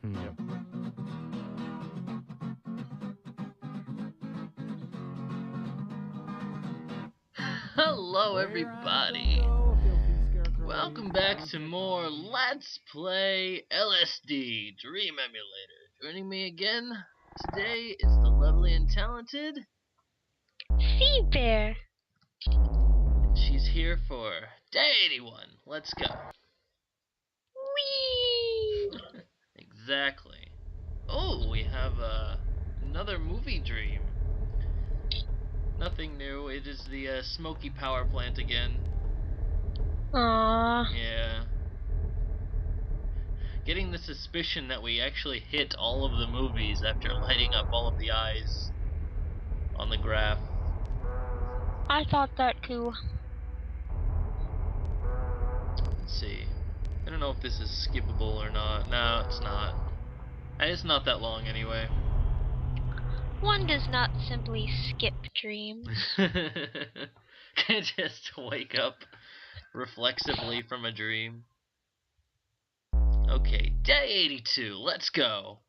Yep. Hello everybody! Welcome back to more Let's Play LSD Dream Emulator. Joining me again today is the lovely and talented Sea Bear. She's here for day 81. Let's go. Whee! Exactly. Oh, we have another movie dream. Nothing new. It is the smoky power plant again. Aww. Yeah. Getting the suspicion that we actually hit all of the movies after lighting up all of the eyes on the graph. I thought that too. Let's see. I don't know if this is skippable or not. No, it's not. It's not that long anyway. One does not simply skip dreams. Can't just wake up reflexively from a dream. Okay, day 82. Let's go.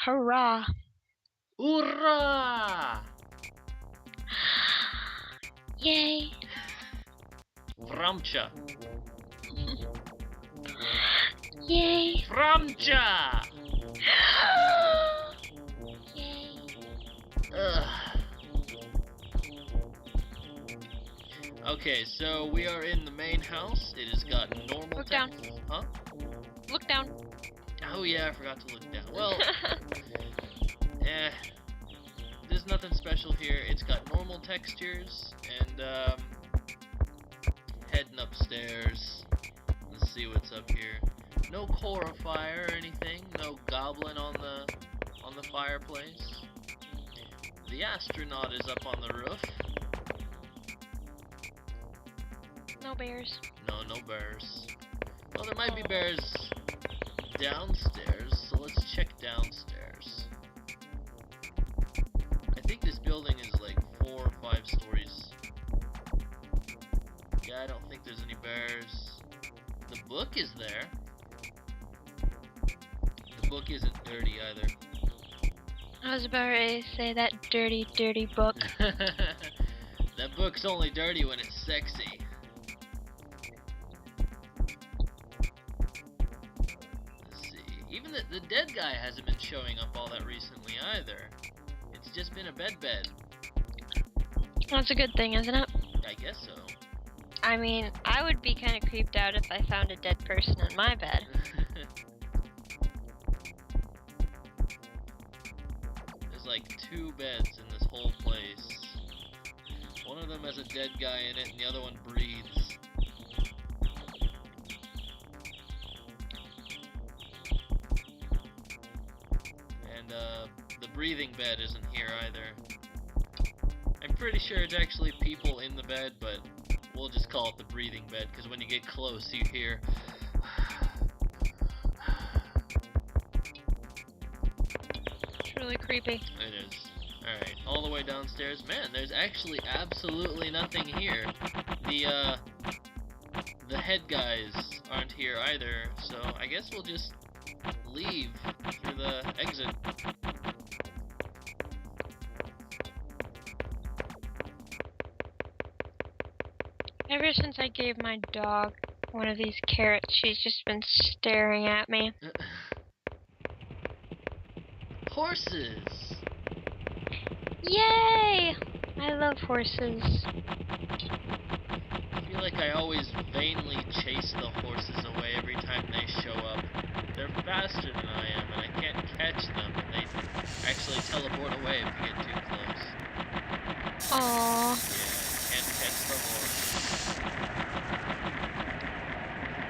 Hurrah. Hoorah! Yay. Vramcha. Yay. Vramcha! Yay. Ugh. Okay, so we are in the main house. It has got normal Look down. Huh? Look down. Oh yeah, I forgot to look down. Well, there's nothing special here. It's got normal textures, and heading upstairs. Let's see what's up here. No core of fire or anything. No goblin on the fireplace. The astronaut is up on the roof. No bears. No bears. Well, there might be bears downstairs, so let's check downstairs. I think this building is like 4 or 5 stories. Yeah, I don't think there's any bears. The book is there. The book isn't dirty either. I was about to say that dirty, dirty book. That book's only dirty when it's sexy. Let's see. Even the dead guy hasn't been showing up all that recently either. It's just been a bed. That's a good thing, isn't it? I guess so. I mean, I would be kind of creeped out if I found a dead person in my bed. There's like 2 beds in this whole place. One of them has a dead guy in it and the other one breathes. And the breathing bed isn't here either. I'm pretty sure it's actually people in the bed, but we'll just call it the breathing bed, because when you get close you hear It's really creepy. It is. Alright, all the way downstairs. Man, there's actually absolutely nothing here. The head guys aren't here either, so I guess we'll just leave through the exit. Ever since I gave my dog one of these carrots, she's just been staring at me. Horses! Yay! I love horses. I feel like I always vainly chase the horses away every time they show up. They're faster than I am, and I can't catch them. They actually teleport away if you get too close. Aww. Yeah, can't catch the horse.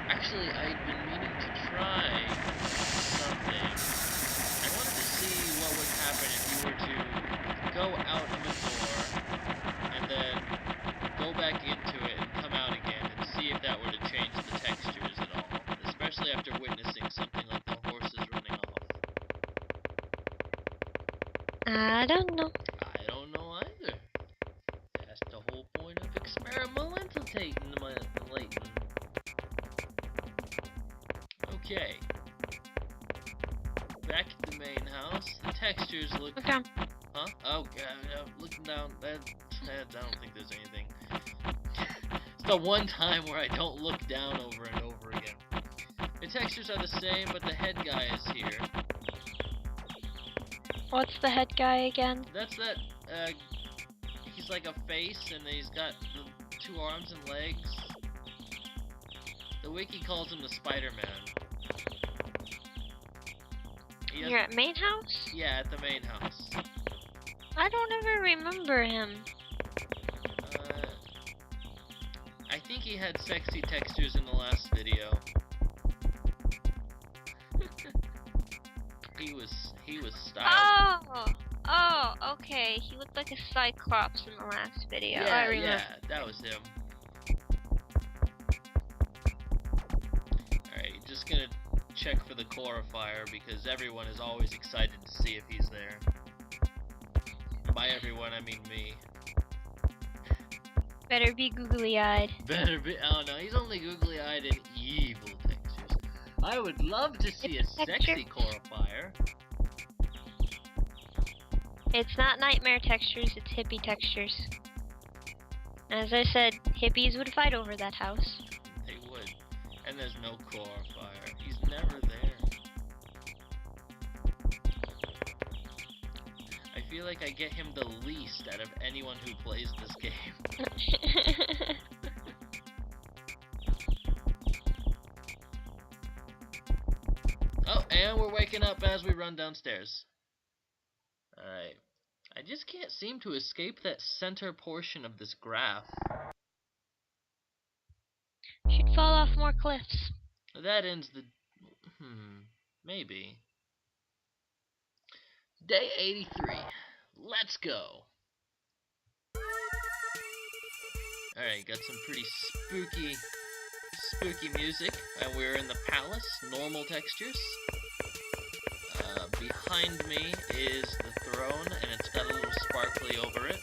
Actually, I'd been meaning to try something. I wanted to see what would happen if you were to go out of a door and then go back into it and come out again and see if that were to change the textures at all, especially after witnessing something like the horses running off. I don't know. I don't know either. That's the whole point of experimenting. Okay. textures look... Look down. Huh? Oh, God, looking down. I don't think there's anything. It's the one time where I don't look down over and over again. The textures are the same, but the head guy is here. What's the head guy again? That's that, he's like a face, and he's got the 2 arms and legs. The wiki calls him the Spider-Man. You're at main house? Yeah, at the main house. I don't ever remember him. I think he had sexy textures in the last video. he was styled. Oh, okay. He looked like a Cyclops in the last video. I remember. Yeah, that was him. Alright, just gonna check for the Glorifier because everyone is always excited to see if he's there. And by everyone, I mean me. Better be googly-eyed. Better be. Oh no, he's only googly-eyed and evil textures. I would love to see a sexy Glorifier. It's not nightmare textures, it's hippie textures. As I said, hippies would fight over that house. They would. And there's no Glorifier. He's never there. I feel like I get him the least out of anyone who plays this game. Oh, and we're waking up as we run downstairs. Alright. I just can't seem to escape that center portion of this graph. Should fall off more cliffs. That ends the... maybe. Day 83. Let's go. Alright, got some pretty spooky music. And we're in the palace, normal textures. Behind me is the throne, and it's got a little sparkly over it.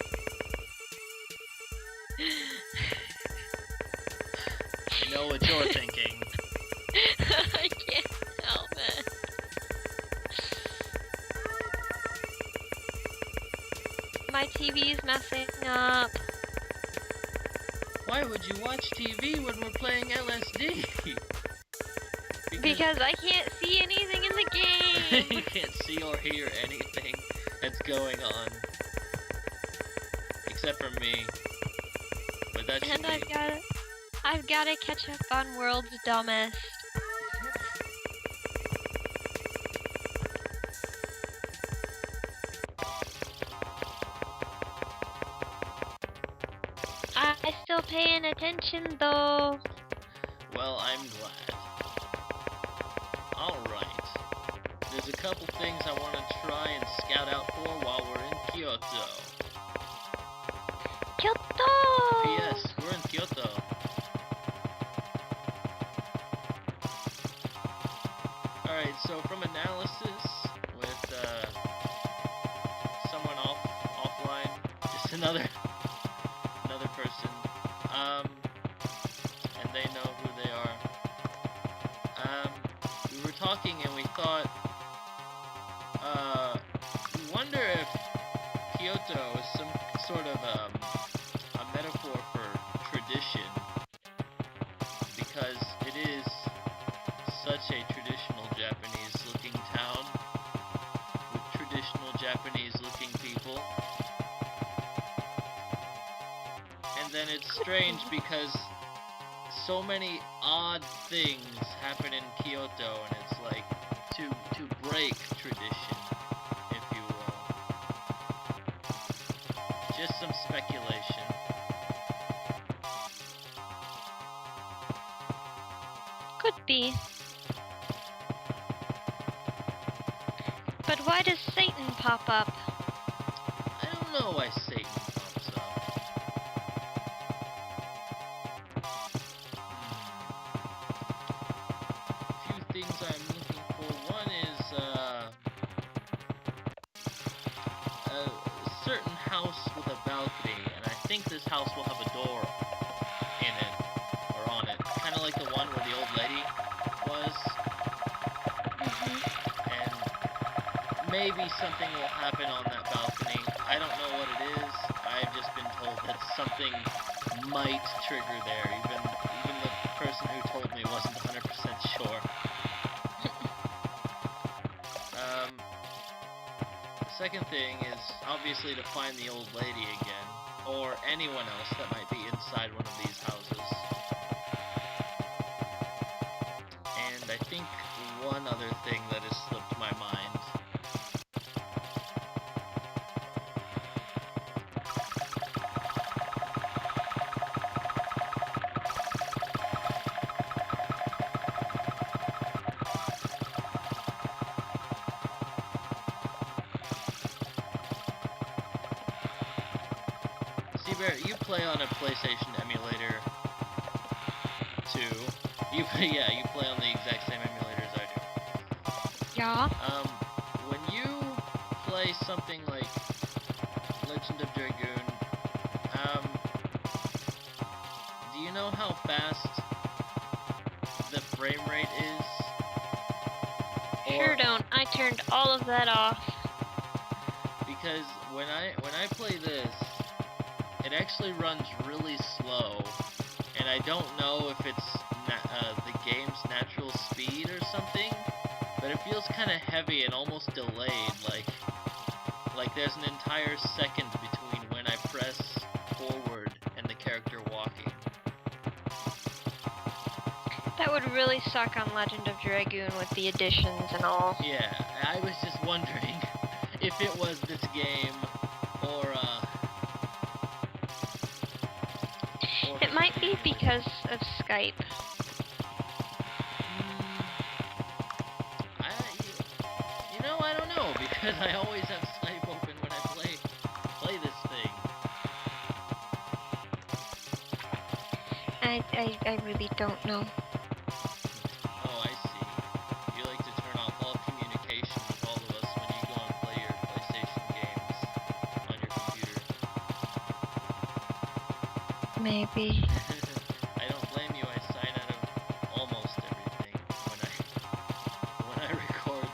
I know what you're thinking. I can't help it. My TV's messing up. Why would you watch TV when we're playing LSD? Because I can't see anything in the game. You can't see or hear anything that's going on. Except for me. But that should And I've gotta catch up on World's Dumbest. I'm still paying attention though. Well, I'm glad. Alright. There's a couple things I want to try and scout out for while we're in Kyoto. Kyoto! Yes, we're in Kyoto. Alright, so from analysis with someone offline, just another person, and they know who they are. We were talking and we thought, we wonder if Kyoto is some sort of a metaphor for tradition, because it is such a traditional Japanese-looking town with traditional Japanese-looking people. And then it's strange because so many odd things happen in Kyoto, and it's like to break tradition, if you will. Just some speculation. Could be. But why does Satan pop up? I don't know why Satan pops up. A few things I'm looking for. One is a certain house with a balcony, and I think this house will have a door in it, or on it. Kind of like the one where the old lady was. And maybe something will happen on that balcony. I don't know what it is. I've just been told that something might trigger there. Even the person who told me wasn't 100% sure. The second thing is obviously to find the old lady again, or anyone else that might be inside one of these houses. And I think one other thing that has slipped my mind. Seabear, you play on a PlayStation emulator too. You play on the exact same emulator as I do. Yeah. When you play something like Legend of Dragoon, do you know how fast the frame rate is? Sure don't. I turned all of that off. Because when I play this, it actually runs really slow, and I don't know if it's the game's natural speed or something, but it feels kind of heavy and almost delayed, like there's an entire second between when I press forward and the character walking. That would really suck on Legend of Dragoon with the additions and all. Yeah, I was just wondering if it was this game or It might be because of Skype. I don't know, because I always have Skype open when I play this thing. I really don't know. Oh, I see. You like to turn off all communication with all of us when you go and play your PlayStation games on your computer. Maybe. I don't blame you. I sign out of almost everything when I record.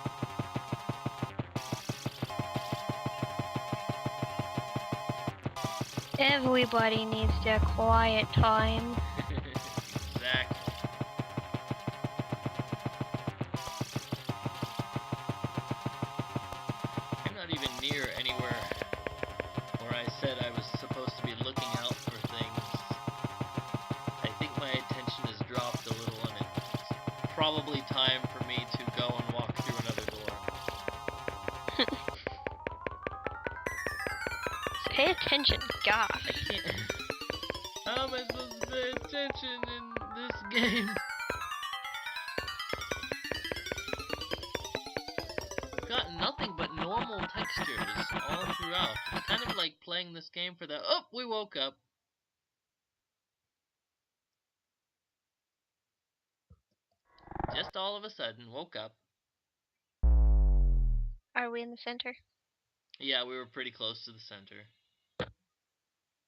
Everybody needs their quiet time. Exactly. I'm not even near anywhere where I said I was supposed to be looking out for things. I think my attention has dropped a little, and it's probably time for me to go and walk through another door. Pay attention, God. I can't. How am I supposed to pay attention in this game? Got nothing but normal textures all throughout. It's kind of like playing this game for the. Oh, we woke up. Just all of a sudden woke up. Are we in the center? Yeah, we were pretty close to the center.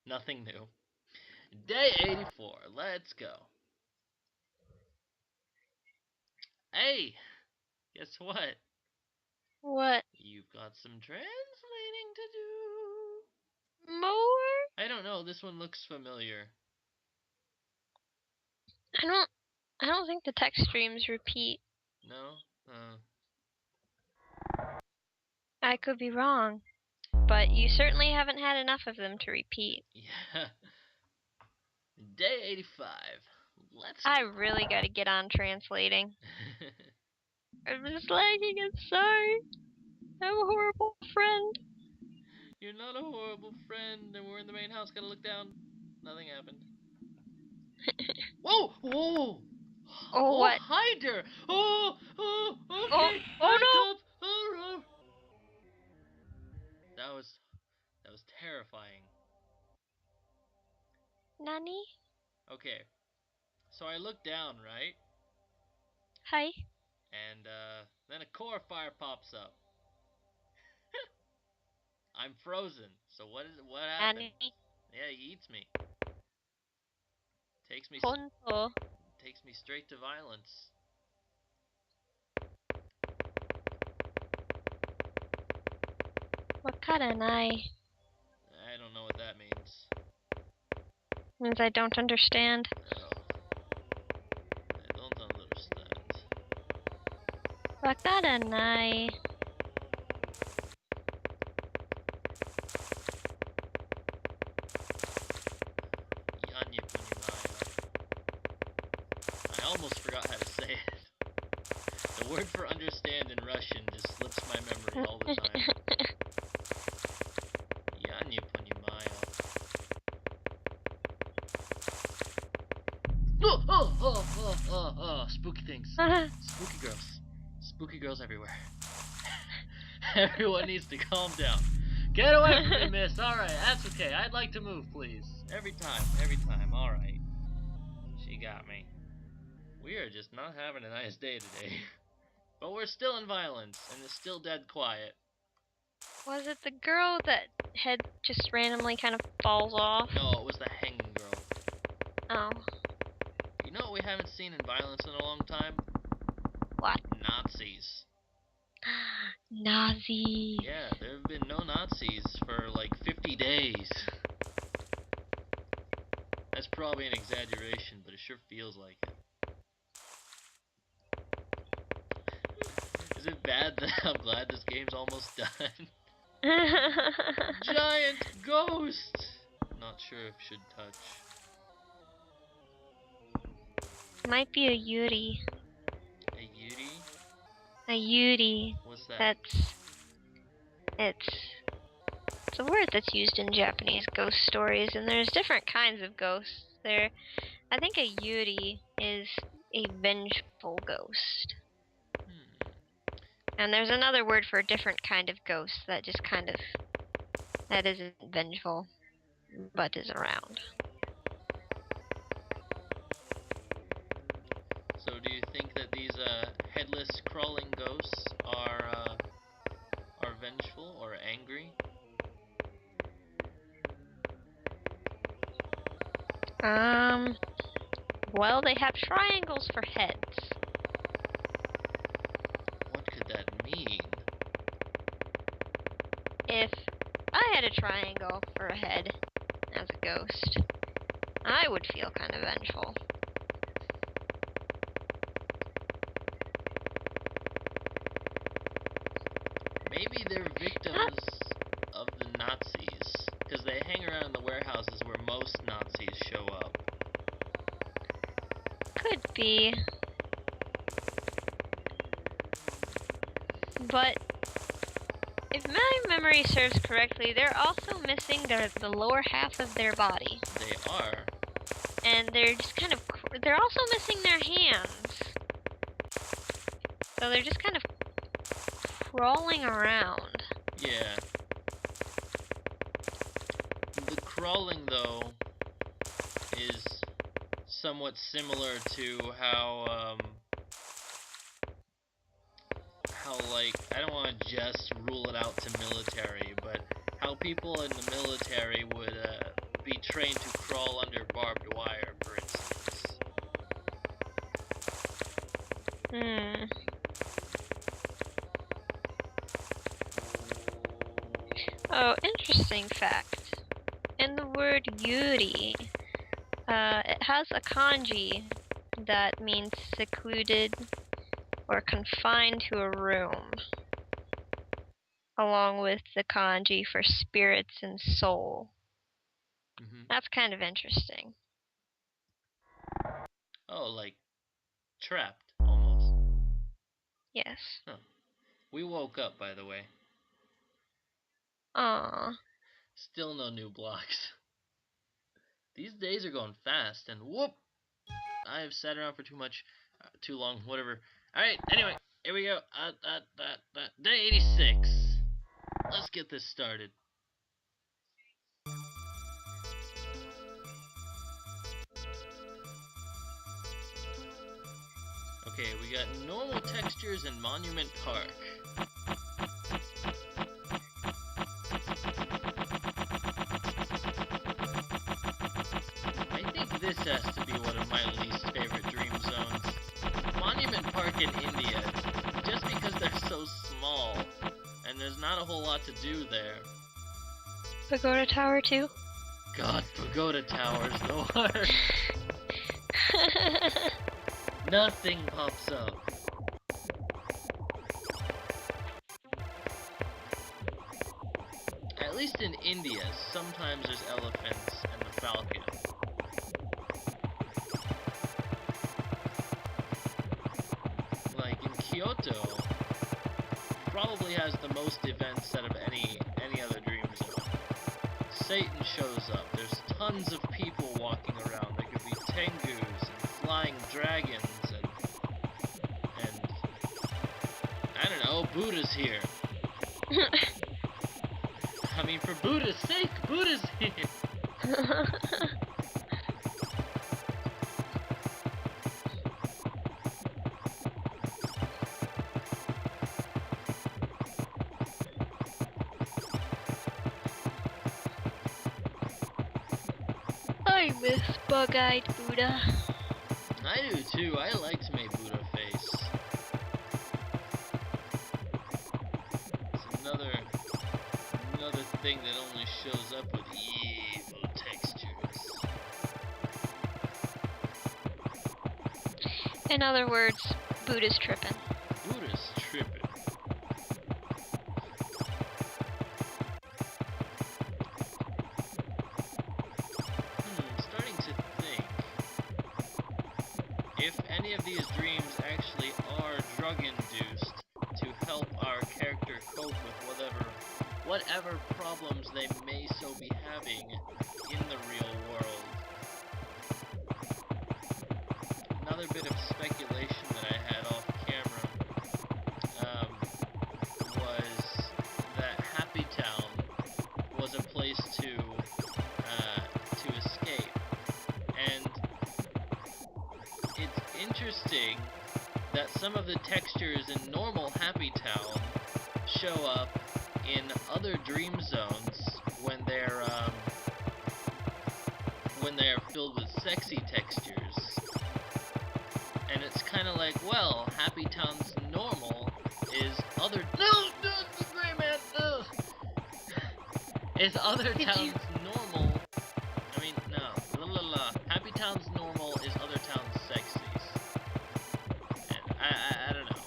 Nothing new. Day 84. Let's go. Hey, guess what? What? You've got some translating to do. More? I don't know. This one looks familiar. I don't think the text streams repeat. No? I could be wrong, but you certainly haven't had enough of them to repeat. Yeah. Day 85. Let's. I really gotta get on translating. I'm just lagging, I'm sorry. I'm a horrible friend. You're not a horrible friend, and we're in the main house. Gotta look down. Nothing happened. Whoa! Whoa! Oh, what? Hider! Oh! Okay. Oh Back no! up! Oh, that was terrifying. Nani? Okay, so I look down, right? Hi. And then a core fire pops up. I'm frozen. So what happened? Nani. Yeah, he eats me. Takes me Honto. straight to violence. Wakaranai I don't know what that means. means I don't understand. Oh. I don't understand. Wakaranai. Yanya Punimaya. I almost forgot how to say it. The word for understand in Russian just slips my memory all the time. Yanya Punimaya. Oh, spooky things. Spooky girls. Spooky girls everywhere. Everyone needs to calm down. Get away from me, miss. Alright, that's okay. I'd like to move, please. Every time. Alright. She got me. We are just not having a nice day today. But we're still in violence, and it's still dead quiet. Was it the girl that head just randomly kind of falls off? No, it was the hanging girl. Oh. You know what we haven't seen in violence in a long time? What? Nazis. Nazis. Yeah, there have been no Nazis for like 50 days. That's probably an exaggeration, but it sure feels like it. Is it bad that I'm glad this game's almost done? Giant ghost! Not sure if should touch. Might be a Yuri. A Yuri? A Yuri. What's that? It's a word that's used in Japanese ghost stories, and there's different kinds of ghosts. I think a Yuri is a vengeful ghost. And there's another word for a different kind of ghost that just that isn't vengeful, but is around. So do you think that these headless crawling ghosts are vengeful or angry? Well, they have triangles for heads. What could that mean? If I had a triangle for a head as a ghost, I would feel kind of vengeful. Maybe they're victims of the Nazis, because they hang around in the warehouses where most Nazis show up. Could be. But if my memory serves correctly, they're also missing the lower half of their body. They are. And they're just kind of... They're also missing their hands. So they're just kind of crawling around. Yeah. The crawling, though, is somewhat similar to how, like, I don't want to just rule it out to military, but how people in the military would, be trained to crawl under barbed wire, for instance. Oh, interesting fact. In the word Yuri, it has a kanji that means secluded or confined to a room, along with the kanji for spirits and soul. That's kind of interesting. Oh, like trapped, almost. Yes. Huh. We woke up, by the way. Aww. Still no new blocks. These days are going fast, and whoop! I have sat around for too long, whatever. Alright, anyway, here we go. Day 86. Let's get this started. Okay, we got normal textures in Monument Park. I think this has to be one of my least favorite dream zones. Monument Park in India, just because they're so small, and there's not a whole lot to do there. Pagoda Tower too? God, pagoda towers, no heart. Nothing pops up. At least in India, sometimes there's elephants and the falcon. Like in Kyoto, probably has the most events out of any other dream zone. Satan shows up. There's tons of people walking around. There could be tengus and flying dragons and I don't know, Buddha's here. I mean, for Buddha's sake, Buddha's here. I miss bug-eyed Buddha. I do too. I liked my Buddha face. It's another thing that only shows up with evil textures. In other words, Buddha's tripping. Buddha's tripping. Starting to think if any of these dreams actually are drug-induced to help our character cope with whatever problems they may so be having in the real world. Another bit of speculation that I had off camera was that Happy Town was a place to escape, and it's interesting that some of the textures in normal Happy Town show up in other dream zones when they're filled with sexy textures. And it's kind of like, well, Happy Town's normal is other Gray Man, is other towns normal. I mean, no, Happy Town's normal is other towns sexies. And I don't know.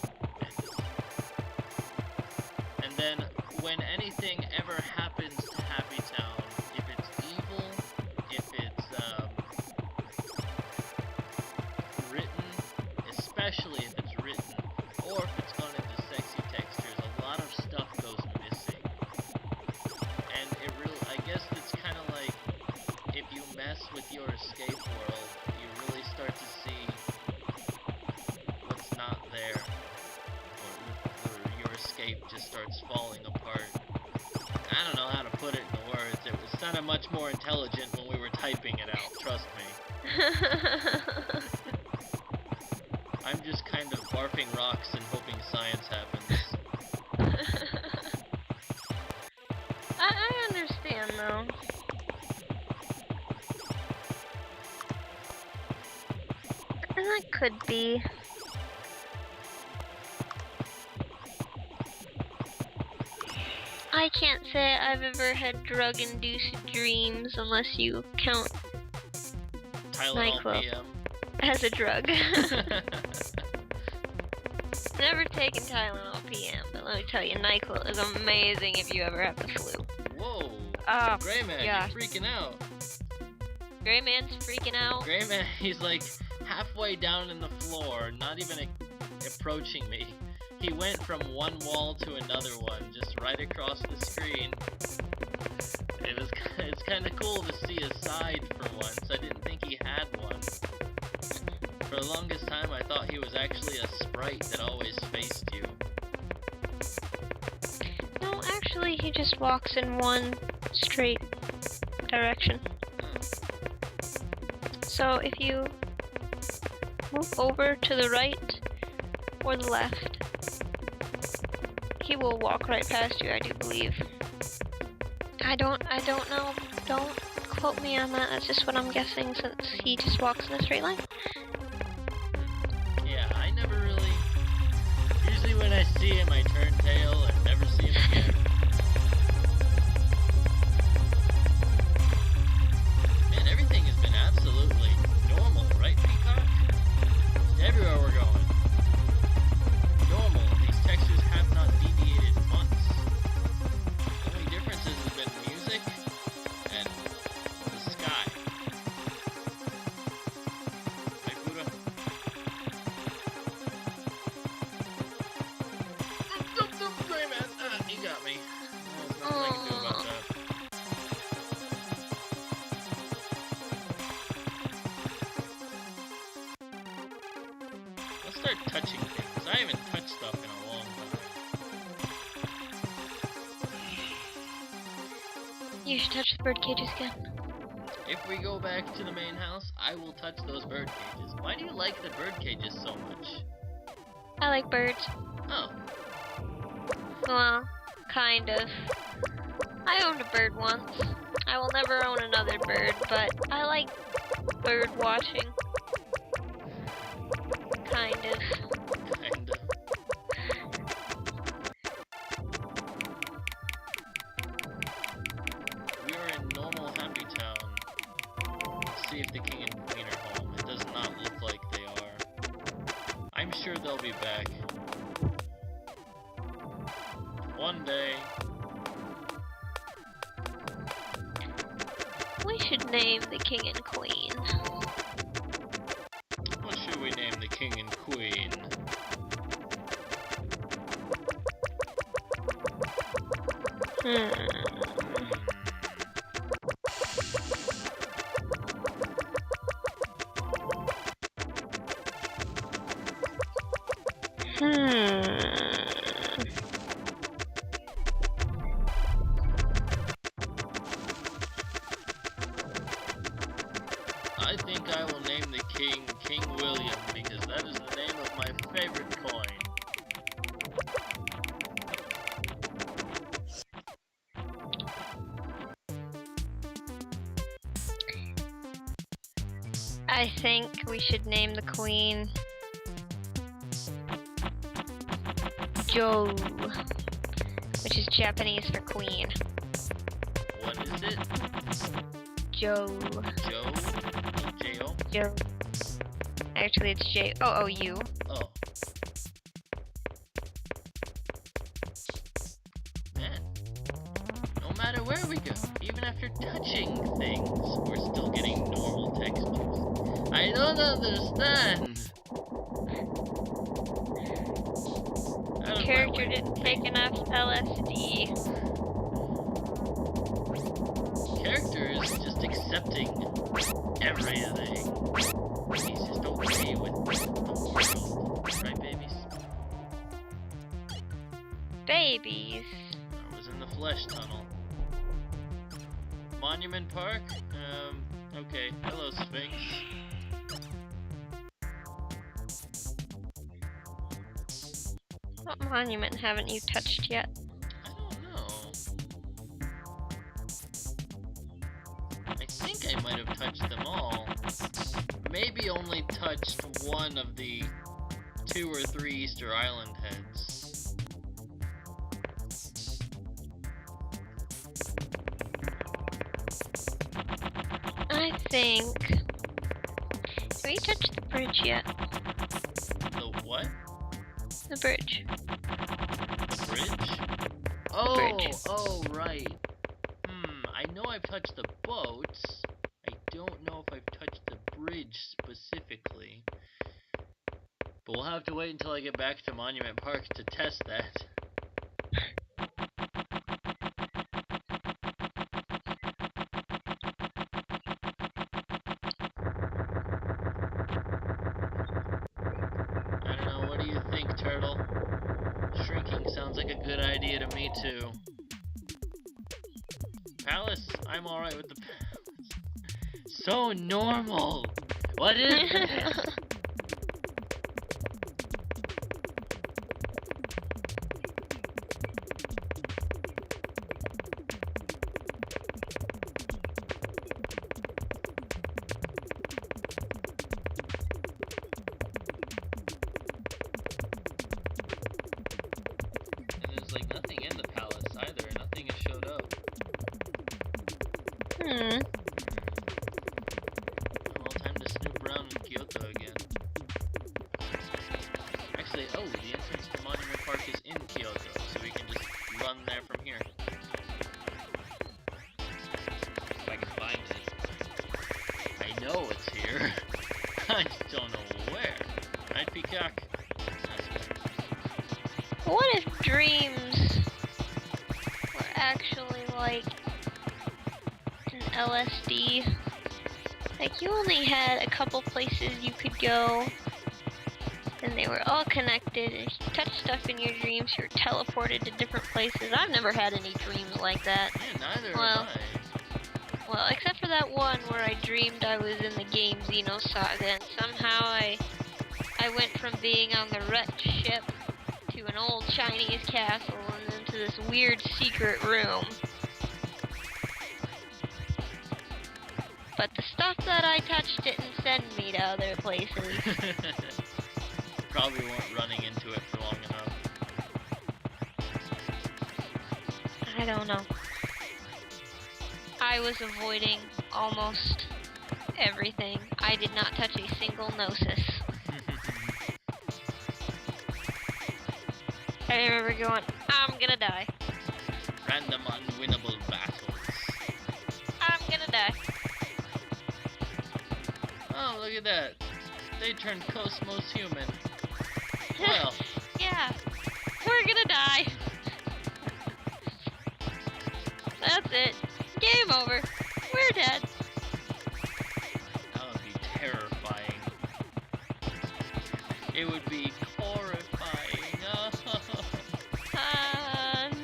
And then when anything ever happens to Happy Town, if it's evil, if it's written, especially if it's written, or if it's gone into sexy textures, a lot of stuff goes missing. And it really, I guess it's kind of like, if you mess with your escape world, you really start to see what's not there, or your escape just starts falling apart. I don't know how to put it into words. It sounded much more intelligent when we were typing it out, trust me. I'm just kind of barfing rocks and hoping science happens. I understand though. And that could be. I can't say I've ever had drug-induced dreams unless you count Tylenol NyQuil PM. as a drug. Never taken Tylenol PM, but let me tell you, NyQuil is amazing if you ever have the flu. Whoa. Oh, Gray Man, yeah. you're freaking out. Gray Man's freaking out. Gray Man, he's like halfway down in the floor, not even approaching me. He went from one wall to another one, just right across the screen. It's kind of cool to see his side for once. I didn't think he had one. For the longest time, I thought he was actually a sprite that always faced you. No, actually, he just walks in one straight direction. So if you move over to the right or the left, he will walk right past you, I do believe. I don't know. Don't quote me on that. That's just what I'm guessing since he just walks in a straight line. Yeah, I never really... Usually when I see him, I turn tail and never see him again. You should touch the bird cages again. If we go back to the main house, I will touch those bird cages. Why do you like the bird cages so much? I like birds. Oh. Well, kind of. I owned a bird once. I will never own another bird, but I like bird watching. Kind of. Kind of. We are in normal happy town. Let's see if the king and queen are home. It does not look like they are. I'm sure they'll be back. One day. We should name the king and queen. What should we name the king and queen? I think I will name the king King William because that is the name of my favorite coin. I think we should name the queen Jo, which is Japanese for queen. What is it? Jo. Joe? J-O? Jo. Actually, it's J-O-O-U. Oh. Man. No matter where we go, even after touching things, we're still getting normal textures. I don't understand. Out of my Character way. didn't take enough LSD. Character is just accepting everything. He's just okay with the world. Right, babies? Babies. I was in the flesh tunnel. Monument Park? Okay. Hello, Sphinx. What monument haven't you touched yet? I don't know. I think I might have touched them all. Maybe only touched one of the 2 or 3 Easter Island heads. I think... Have we touched the bridge yet? The what? The bridge. The bridge? Oh, bridge. oh, right. I know I've touched the boats. I don't know if I've touched the bridge specifically. But we'll have to wait until I get back to Monument Park to test that. I don't know, what do you think, Turtle? Shrinking sounds like a good idea to me, too. Palace? I'm alright with the palace. So normal! What is this? And there's like nothing in the palace either. Nothing has showed up. Well, time to snoop around in Kyoto again. Actually, oh, the entrance to Monument Park is in Kyoto, so we can just run there from here. If I can find it. I know it's here. I just don't know where. Right, Peacock? That's right. What if dreams were actually like an LSD? Like you only had a couple places you could go, and and they were all connected, and if you touch stuff in your dreams, you're teleported to different places. I've never had any dreams like that. Yeah, neither Well, have I. Well, except for that one where I dreamed I was in the game Xenosaga, and somehow I went from being on the wrecked ship to an old Chinese castle and then to this weird secret room. But the stuff that I touched didn't send me to other places. Probably weren't running into it for long enough. I don't know. I was avoiding almost everything. I did not touch a single gnosis. I remember going, I'm gonna die. Random unwinnable battles. I'm gonna die. Oh, look at that. They turned Cosmos human. Well. Yeah. We're gonna die. That's it. Game over. We're dead. That would be terrifying. It would be horrifying.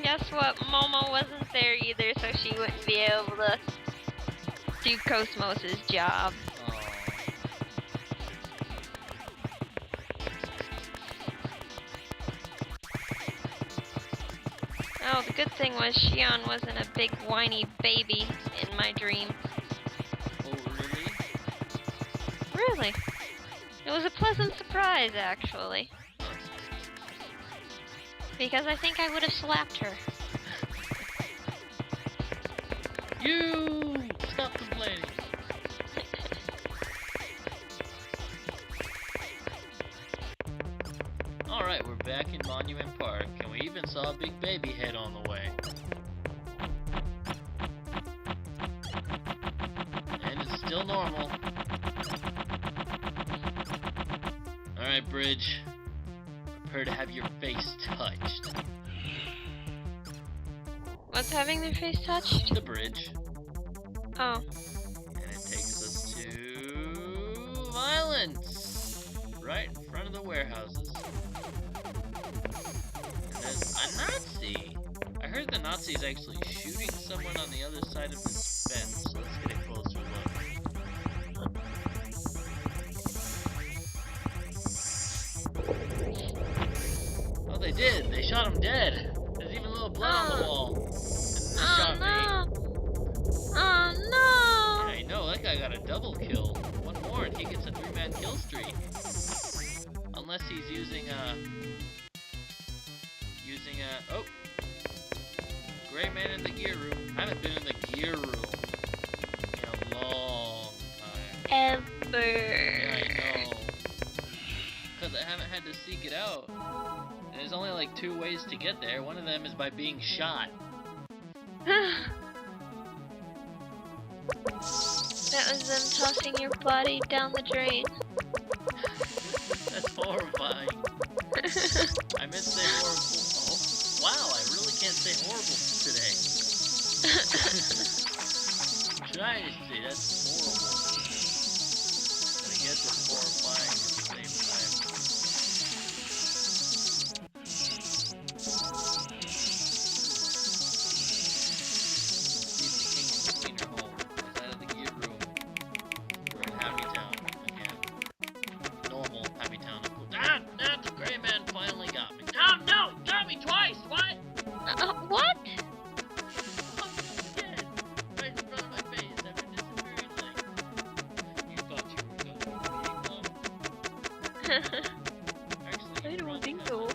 Guess what? Momo wasn't there either, so she wouldn't be able to do Cosmos' job. Oh, the good thing was Shion wasn't a big whiny baby in my dream. Oh, really? Really? It was a pleasant surprise, actually. Because I think I would have slapped her. You! Stop complaining. Alright, we're back in Monument Park, and we even saw a big baby head on the way. And it's still normal. Alright, Bridge. Prepare to have your face touched. What's having their face touched? The bridge. Oh. And it takes us to violence. Right in front of the warehouses. And there's a Nazi. I heard the Nazi's actually shooting someone on the other side of this fence. So let's get a closer look. Oh, they did. They shot him dead. There's even a little blood on the wall. And they shot me. Oh no! Yeah, I know, that guy got a double kill. One more and he gets a 3-man kill streak. Unless he's using oh! Gray man in the gear room. I haven't been in the gear room in a long time. Ever. Yeah, I know. Because I haven't had to seek it out. And there's only like 2 ways to get there. One of them is by being shot. That was them tossing your body down the drain. That's horrifying. I meant to say horrible. Oh, wow, I really can't say horrible today. I'm trying to say that's horrible. But I guess it's horrifying at the same time. What? Right in front of my face after disappearing like you thought you were going to be Actually, I don't think so.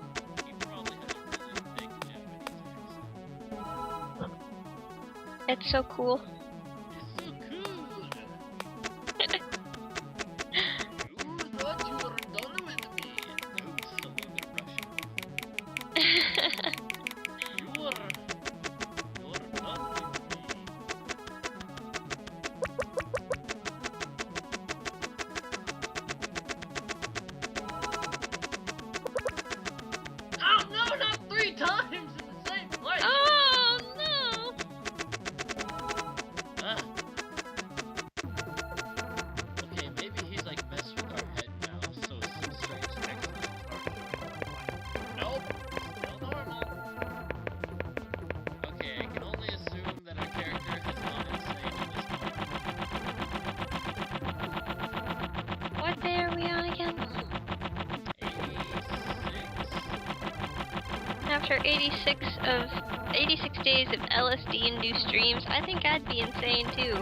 You probably have a really thick Japanese accent. It's so cool. It's so cool! You thought you were done with me! Oops, a little bit Russian. You're done with me. Oh no, not 3 times in the same place! Oh no! after 86 days of LSD induced dreams, I think I'd be insane too.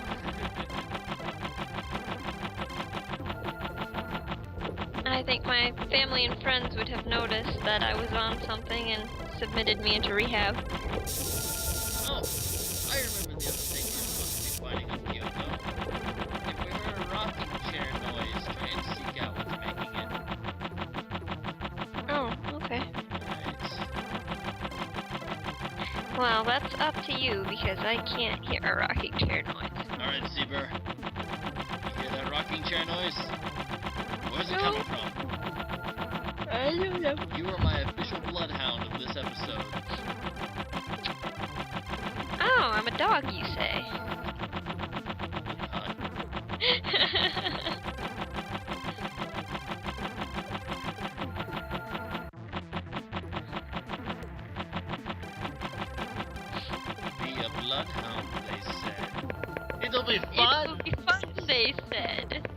I think my family and friends would have noticed that I was on something and submitted me into rehab. Oh, I remember the other thing you're supposed to be finding in Kyoto. If we heard a rocking chair noise, try and seek out what's making it. Oh, okay. Alright. Well, that's up to you because I can't hear a rocking chair noise. Alright, Seaber. You hear that rocking chair noise? Where's it coming from? I don't know. You are my official bloodhound of this episode. Oh, I'm a dog, you say? Be a bloodhound, they said. It'll be fun! It'll be fun, they said.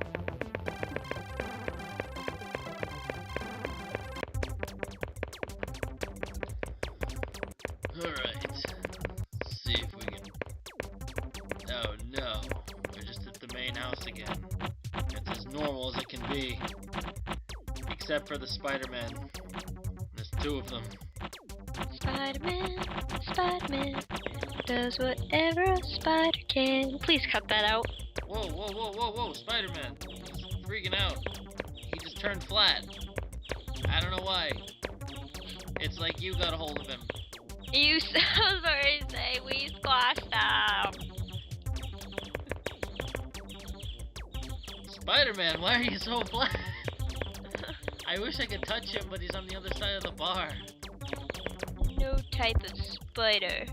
Alright. See if we can... Oh no. We're just at the main house again. It's as normal as it can be. Except for the Spider-Man. There's two of them. Spider-Man does whatever a spider can. Please cut that out. Whoa, Spider-Man. He's freaking out. He just turned flat. I don't know why. It's like you got a hold of him. You so sorry to say we squashed him. Spider-Man, why are you so flat? I wish I could touch him, but he's on the other side of the bar. No type of spider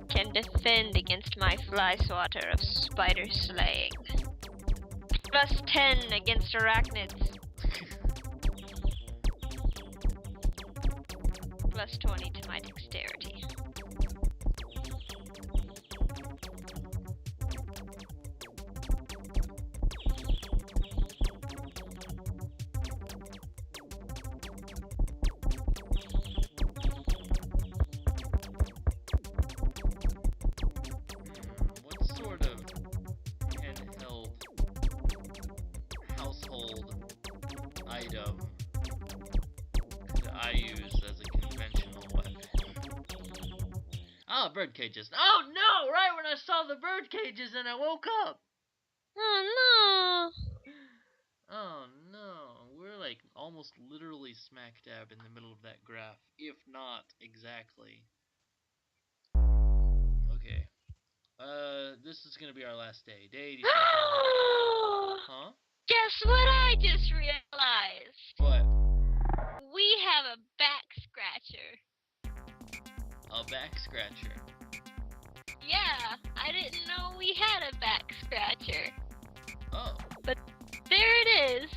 can defend against my fly swatter of spider slaying. +10 against arachnids. +20 to my dexterity. What sort of handheld household item could I use as a conventional weapon? Ah, bird cages. Oh no! Right when I saw the bird cages and I woke up! Oh Oh no, we're like almost literally smack dab in the middle of that graph, if not exactly. Okay. This is gonna be our last day. Day 87. no! Huh? Guess what I just realized? What? We have a back scratcher. A back scratcher. Yeah, I didn't know we had a back scratcher. Oh. But there it is,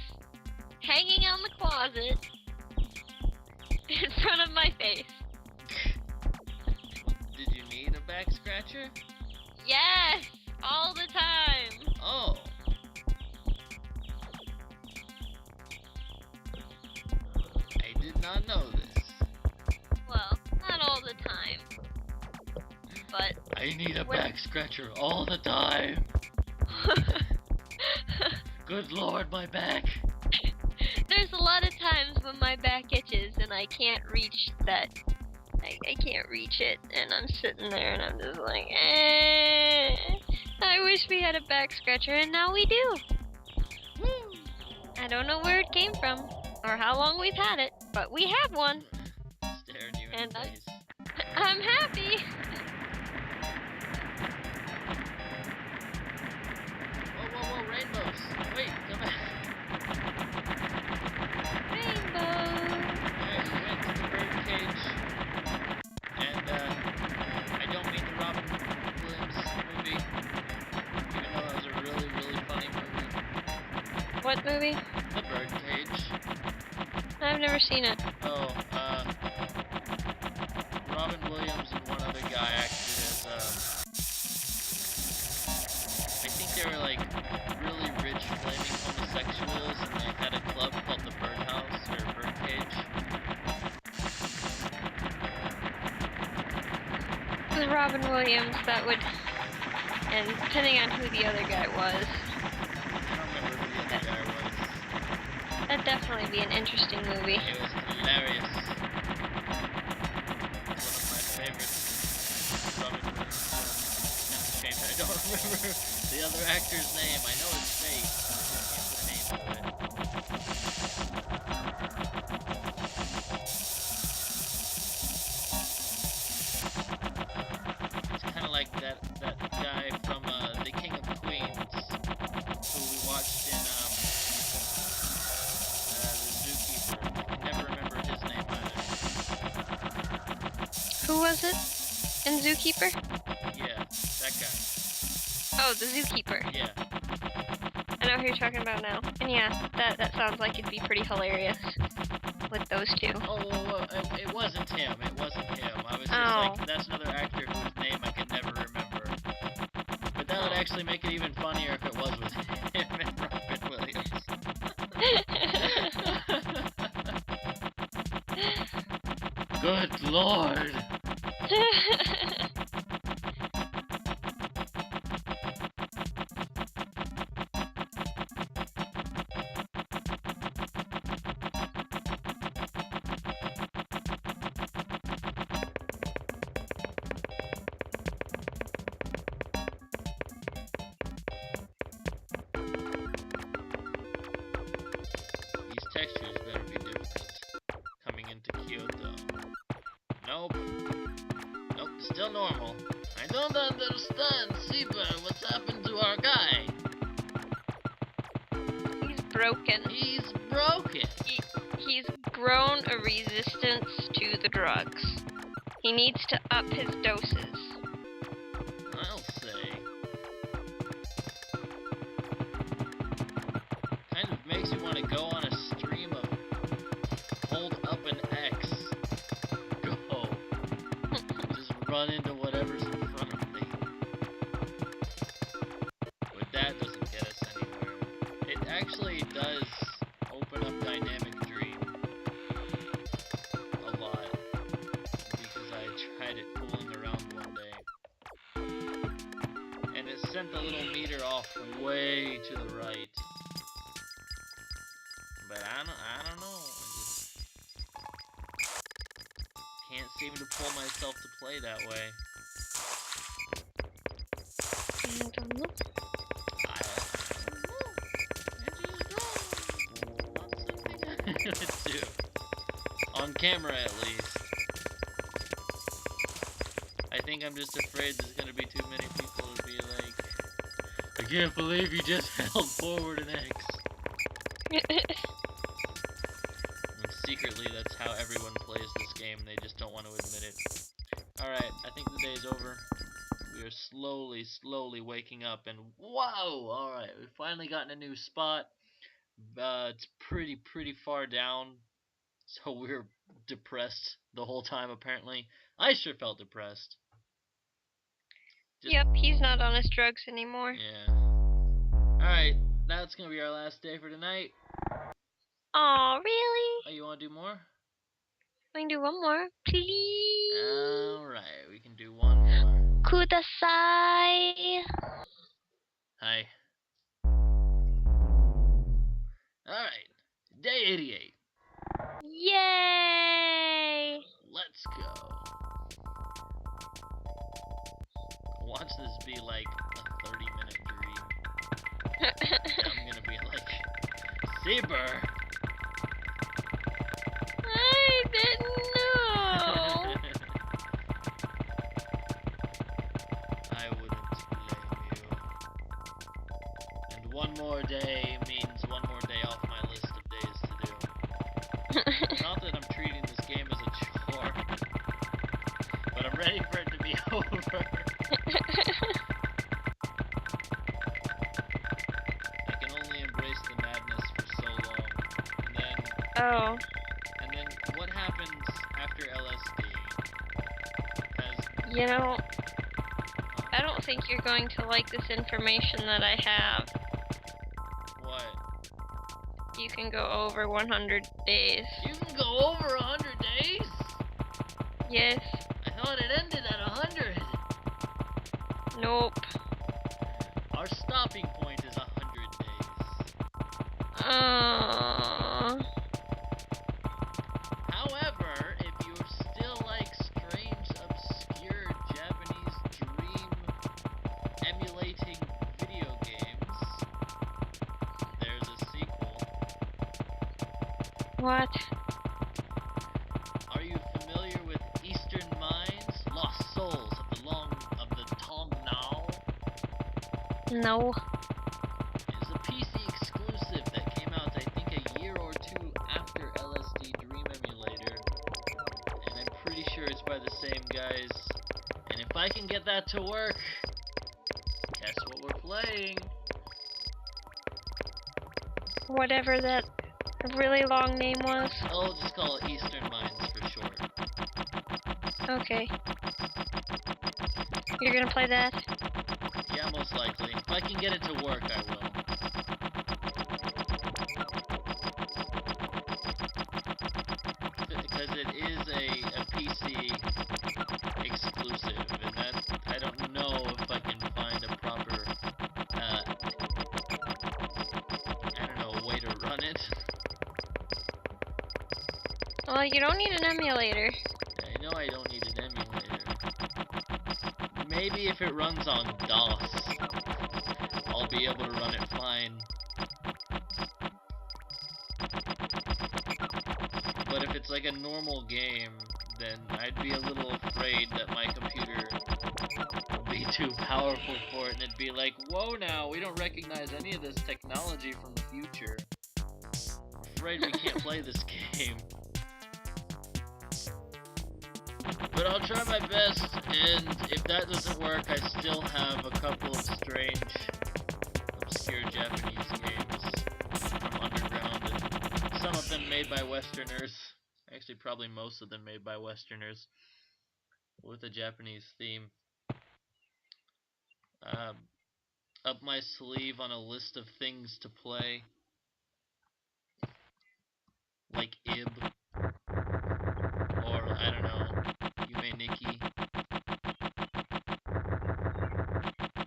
hanging on the closet, in front of my face. Did you need a back scratcher? Yes, all the time. Oh. I did not know this. Well, not all the time, but... I need a back scratcher all the time. Good lord, my back. There's a lot of times when my back itches and I can't reach that. I can't reach it, and I'm sitting there and I'm just like, I wish we had a back scratcher, and now we do. Woo. I don't know where it came from or how long we've had it, but we have one. Staring you in And the face. I'm happy. Whoa, rainbows. Wait, come back. Rainbow. Alright, we went to the bird cage. And, I don't mean the Robin Williams movie. Even though that was a really, really funny movie. What movie? The bird cage. I've never seen it. Oh, Robin Williams and one other guy acted as, I think they were like really rich flaming homosexuals and they had a club called the Birdhouse or Birdcage. was Robin Williams, that would, and depending on who the other guy was, I don't remember who the other guy was. that'd definitely be an interesting movie. It was hilarious. It's one of my favorites. Robin Williams films. It's a shame that I don't remember the other actor's name. I know his face. I just can't put a name to it. It's kind of like that guy from The King of Queens, who we watched in The Zookeeper. I can never remember his name either. Who was it in Zookeeper? Yeah, that guy. Oh, the Zookeeper. Yeah. I know who you're talking about now. And yeah, that sounds like it'd be pretty hilarious with those two. Oh, it wasn't him. It wasn't him. I was just like, that's another actor whose name I can never remember. But that would actually make it even funnier if it was with him and Robin Williams. Good lord! These textures better be different. Coming into Kyoto. Nope. Nope, still normal. I don't understand, Seaburn. What's happened to our guy? He's broken. He's broken. He's grown a resistance to the drugs. He needs to up his doses. I'll say. Kind of makes you want to go on a stream of hold up an X. Go. Just run into whatever's in front of me. But that doesn't get us anywhere. It actually does open up Dynamic Dream a lot. Because I tried it fooling around one day. And it sent the little meter off way to the right. But I don't know. I just can't seem to pull myself to play that way. I don't know. I don't know. I just don't. Not something I do. On camera, at least. I think I'm just afraid there's gonna be too many people to be like, I can't believe you just held forward an X. And secretly, that's how everyone plays this game. They just don't want to admit it. Alright, I think the day is over. We are slowly waking up, and wow! Alright, we've finally gotten a new spot. It's pretty far down, so we're depressed the whole time, apparently. I sure felt depressed. Yep, he's not on his drugs anymore. Yeah. Alright, that's gonna be our last day for tonight. Aw, really? Oh, you wanna do more? We can do one more, please. Alright, we can do one more. Kudasai. Hi. Alright, day 88. Yay! Let's go. Watch this be like a 30-minute dream. I'm gonna be like, Saber! I didn't know. I wouldn't blame you. And one more day means one more day off my list of days to do. Not that I'm treating this game as a chore, but I'm ready for it to be over. I can only embrace the madness for so long. And then, Oh, what happens after LSD? you know, I don't think you're going to like this information that I have. What? You can go over 100 days. You can go over 100 days? Yes. I thought it ended at 100. Nope. Our stopping point is 100 days. However, if you still like strange, obscure Japanese dream emulating video games, there's a sequel. What? Are you familiar with Eastern Minds? Lost Souls of the Tong Nao? No. It's a PC exclusive that came out, I think, a year or two after LSD Dream Emulator. And I'm pretty sure it's by the same guys. And if I can get that to work, guess what we're playing? Whatever that really long name was. I'll just call it Eastern Minds for short. Okay. You're gonna play that? Yeah, most likely. If I can get it to work, I will. Because it is a PC exclusive, and that I don't know if I can find a proper, way to run it. Well, you don't need an emulator. I know I don't need an emulator. Maybe if it runs on DOS, I'll be able to run it fine. But if it's like a normal game, then I'd be a little afraid that my computer will be too powerful for it, and it'd be like, whoa now, we don't recognize any of this technology from the future. I'm afraid we can't play this game. But I'll try my best, and if that doesn't work, I still have a couple of strange, obscure Japanese games from underground, and some of them made by Westerners. Actually, probably most of them made by Westerners, with a Japanese theme. Up my sleeve on a list of things to play, like Ib, or I don't know, Yume Nikki.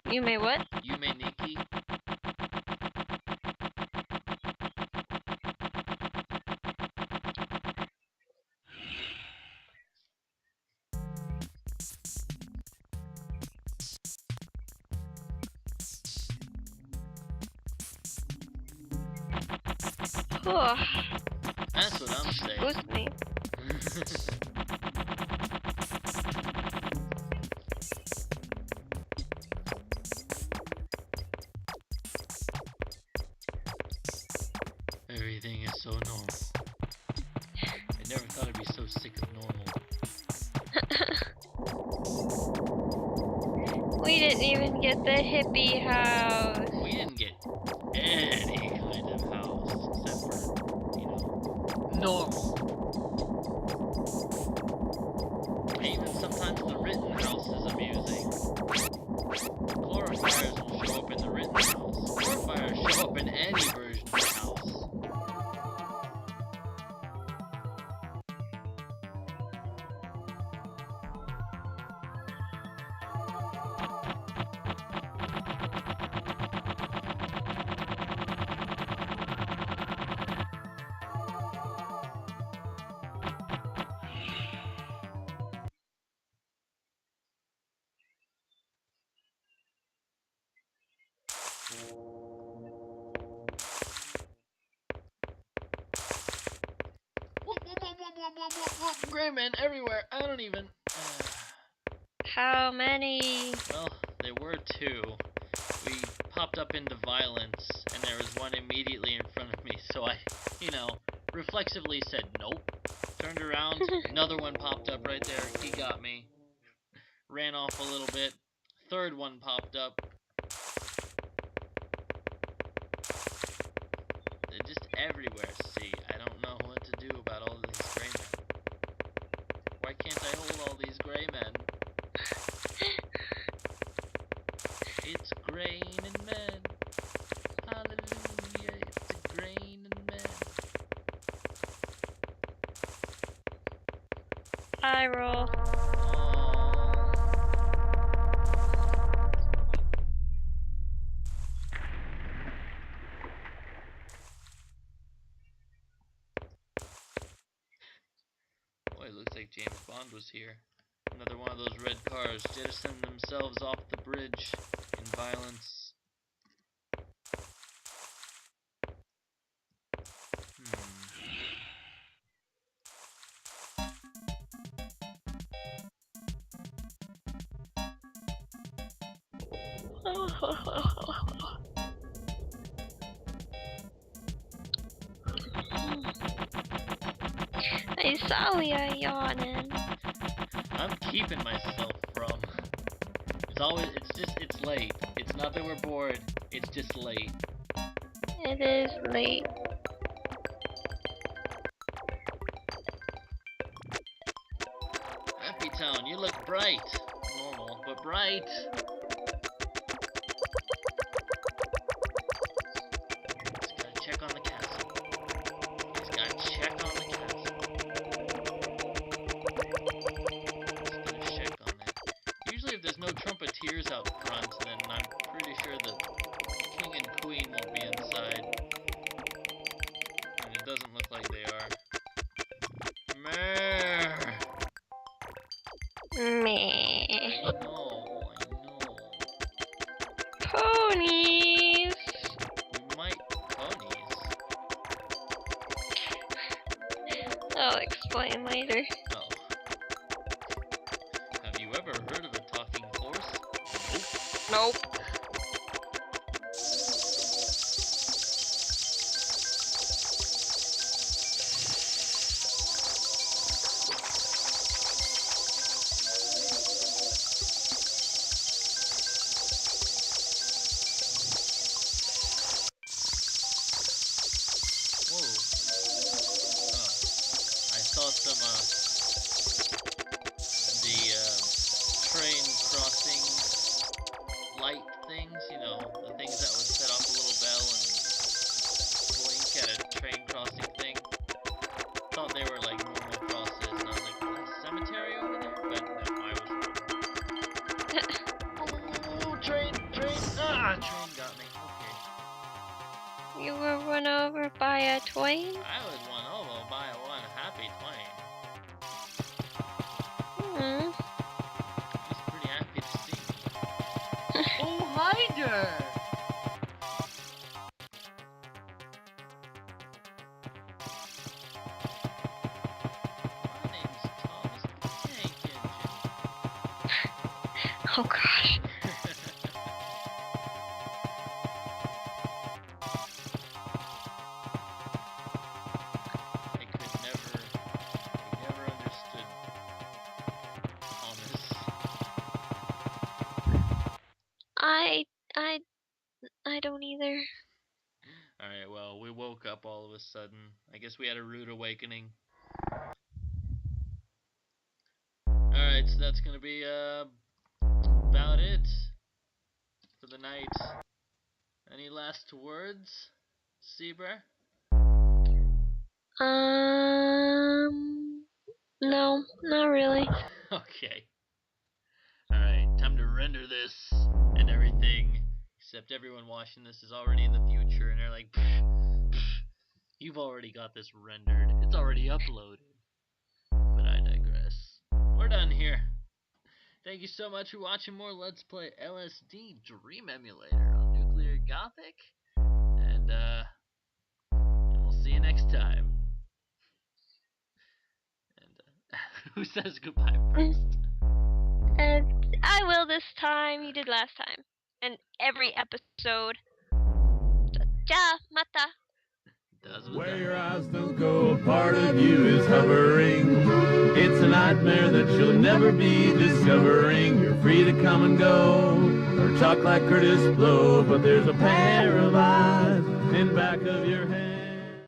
Yume what? Yume Nikki. That's what I'm saying. Excuse me. Everything is so normal. I never thought I'd be so sick of normal. We didn't even get the hippie house. We didn't get any kind of house except for, normal. And even sometimes the written house is amusing. Chlorophires will show up in the written house. Chlorophires show up in any version of the house. Whoop, gray men everywhere. I don't even. How many? Well, there were two. We popped up into violence, and there was one immediately in front of me, so I, reflexively said nope. Turned around, another one popped up right there. He got me. Ran off a little bit. Third one popped up. They're just everywhere, see. I don't know what to do about all these gray men. Why can't I hold all these gray men? It's grain and men. Hallelujah, it's a grain and men. I roll. James Bond was here. Another one of those red cars jettisoning themselves off the bridge in violence. I saw you yawning. I'm keeping myself from. It's late. It's not that we're bored, it's just late. It is late. Happy Town, you look bright. Normal, but bright. Just gotta check on the castle. Just gotta check on the castle. Just gotta check on it. Usually if there's no trumpeters out front, then I'm pretty sure the king and queen won't be inside. And it doesn't look like they are. Meh. Meh. I know. Ponies. We might ponies. I'll explain later. Oh. Have you ever heard of a talking horse? Nope. Whoa. Oh. I saw some, train crossing light things, you know, the things that would set off a little bell and blink at a train crossing thing. Thought they were like normal crosses, and I was like, oh, cemetery over there? But no, I was wrong. Oh, train! Ah, train got me. Okay. You were run over by a twain? I was run over by one happy twain. Hmm. He's pretty happy to see me. Oh, hi there! My name's Thomas the Tank Engine. Oh gosh. I never understood Thomas. I don't either. Alright, well, we woke up all of a sudden. I guess we had a rude awakening. Alright, so that's gonna be, about it for the night. Any last words, Zebra? No, not really. Okay. Alright, time to render this and everything. Except everyone watching this is already in the future and they're like, you've already got this rendered. It's already uploaded. But I digress. We're done here. Thank you so much for watching more Let's Play LSD Dream Emulator on NuclearGothic. And we'll see you next time. And who says goodbye first? I will this time. You did last time. And every episode. Ja, mata. Where your eyes don't go, a part of you is hovering. It's a nightmare that you'll never be discovering. You're free to come and go, or talk like Curtis Blow, but there's a pair of eyes in back of your head.